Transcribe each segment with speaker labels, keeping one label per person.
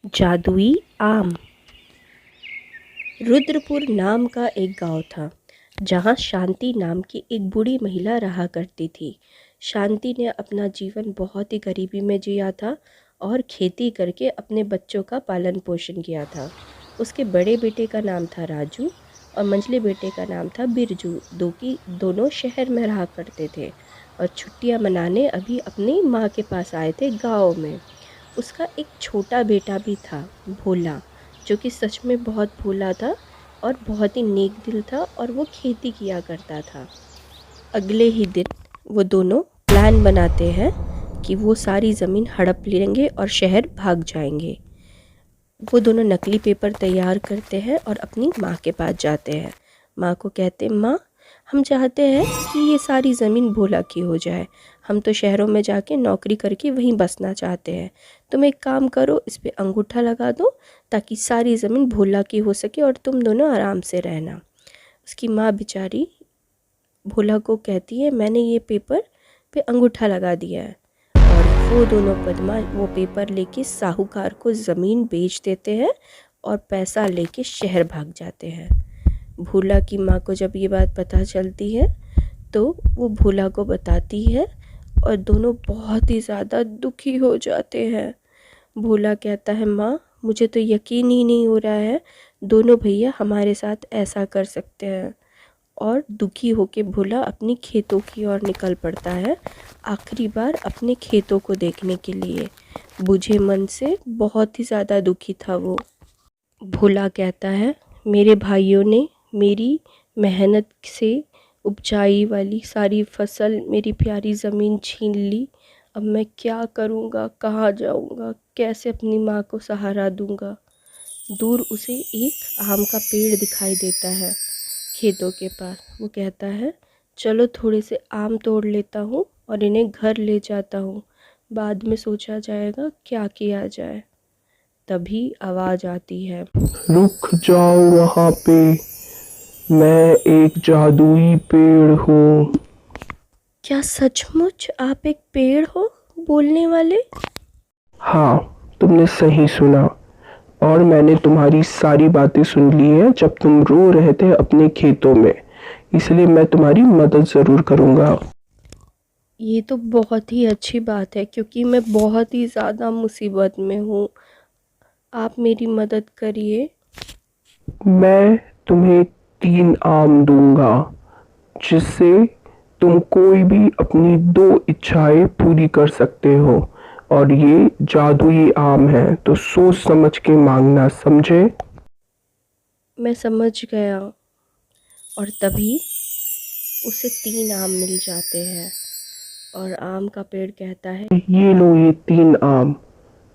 Speaker 1: जादुई आम। रुद्रपुर नाम का एक गांव था जहां शांति नाम की एक बूढ़ी महिला रहा करती थी। शांति ने अपना जीवन बहुत ही गरीबी में जिया था और खेती करके अपने बच्चों का पालन पोषण किया था। उसके बड़े बेटे का नाम था राजू और मंझले बेटे का नाम था बिरजू। दोनों शहर में रहा करते थे और छुट्टियां मनाने अभी अपनी माँ के पास आए थे गाँव में। उसका एक छोटा बेटा भी था, भोला, जो कि सच में बहुत भोला था और बहुत ही नेक दिल था और वो खेती किया करता था। अगले ही दिन वो दोनों प्लान बनाते हैं कि वो सारी ज़मीन हड़प लेंगे और शहर भाग जाएंगे। वो दोनों नकली पेपर तैयार करते हैं और अपनी माँ के पास जाते हैं। माँ को कहते हैं, माँ, हम चाहते हैं कि ये सारी ज़मीन भोला की हो जाए। हम तो शहरों में जाके नौकरी करके वहीं बसना चाहते हैं। तुम एक काम करो, इस पे अंगूठा लगा दो ताकि सारी ज़मीन भोला की हो सके और तुम दोनों आराम से रहना। उसकी माँ बेचारी भोला को कहती है, मैंने ये पेपर पे अंगूठा लगा दिया है। और वो दोनों बदमाश वो पेपर लेके साहूकार को ज़मीन बेच देते हैं और पैसा लेके शहर भाग जाते हैं। भोला की माँ को जब ये बात पता चलती है तो वो भोला को बताती है और दोनों बहुत ही ज़्यादा दुखी हो जाते हैं। भोला कहता है, माँ, मुझे तो यकीन ही नहीं हो रहा है दोनों भैया हमारे साथ ऐसा कर सकते हैं। और दुखी होके भोला अपनी खेतों की ओर निकल पड़ता है, आखिरी बार अपने खेतों को देखने के लिए। बुझे मन से बहुत ही ज़्यादा दुखी था वो। भोला कहता है, मेरे भाइयों ने मेरी मेहनत से उपजाई वाली सारी फसल, मेरी प्यारी ज़मीन छीन ली। अब मैं क्या करूँगा, कहाँ जाऊँगा, कैसे अपनी माँ को सहारा दूँगा। दूर उसे एक आम का पेड़ दिखाई देता है खेतों के पास। वो कहता है, चलो थोड़े से आम तोड़ लेता हूँ और इन्हें घर ले जाता हूँ, बाद में सोचा जाएगा क्या किया जाए। तभी आवाज़ आती है,
Speaker 2: रुक जाओ वहाँ पे, मैं एक जादुई पेड़ हूँ।
Speaker 1: क्या सचमुच आप एक पेड़ हो बोलने वाले?
Speaker 2: हाँ, तुमने सही सुना। और मैंने तुम्हारी सारी बातें सुन ली है जब तुम रो रहे थे अपने खेतों में, इसलिए मैं तुम्हारी मदद ज़रूर करूँगा।
Speaker 1: ये तो बहुत ही अच्छी बात है क्योंकि मैं बहुत ही ज़्यादा मुसीबत में हूँ। आप मेरी मदद करिए।
Speaker 2: मैं तुम्हें 3 आम दूँगा, जिससे तुम कोई भी अपनी 2 इच्छाएँ पूरी कर सकते हो। और ये जादुई आम है, तो सोच समझ के माँगना, समझे?
Speaker 1: मैं समझ गया। और तभी उसे 3 आम मिल जाते हैं और आम का पेड़ कहता है,
Speaker 2: ये लो ये 3 आम,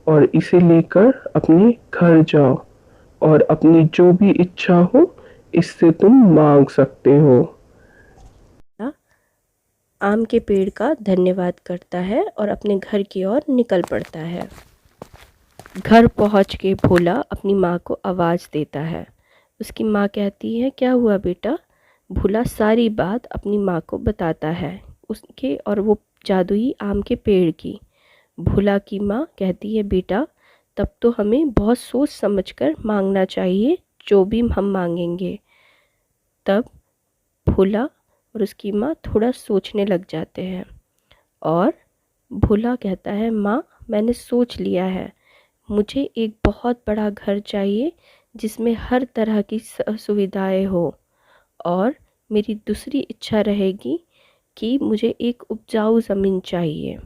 Speaker 2: और इसे लेकर अपने घर जाओ और अपनी जो भी इच्छा हो इससे तुम माँग सकते हो।
Speaker 1: आम के पेड़ का धन्यवाद करता है और अपने घर की ओर निकल पड़ता है। घर पहुंच के भोला अपनी माँ को आवाज़ देता है। उसकी माँ कहती है, क्या हुआ बेटा? भोला सारी बात अपनी माँ को बताता है, उसके और वो जादुई आम के पेड़ की। भोला की माँ कहती है, बेटा, तब तो हमें बहुत सोच समझकर मांगना चाहिए जो भी हम मांगेंगे। तब भोला और उसकी माँ थोड़ा सोचने लग जाते हैं और भोला कहता है, माँ, मैंने सोच लिया है। मुझे एक बहुत बड़ा घर चाहिए जिसमें हर तरह की सुविधाएं हो। और मेरी दूसरी इच्छा रहेगी कि मुझे एक उपजाऊ ज़मीन चाहिए।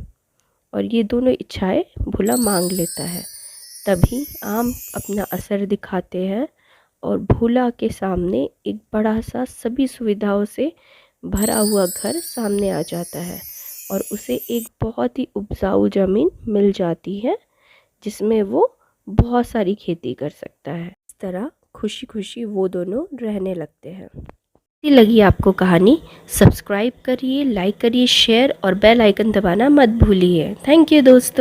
Speaker 1: और ये दोनों इच्छाएं भोला मांग लेता है। तभी आम अपना असर दिखाते हैं और भोला के सामने एक बड़ा सा सभी सुविधाओं से भरा हुआ घर सामने आ जाता है और उसे एक बहुत ही उपजाऊ ज़मीन मिल जाती है जिसमें वो बहुत सारी खेती कर सकता है। इस तरह खुशी खुशी वो दोनों रहने लगते हैं। कैसी लगी आपको कहानी? सब्सक्राइब करिए, लाइक करिए, शेयर और बेल आइकन दबाना मत भूलिए। थैंक यू दोस्तों।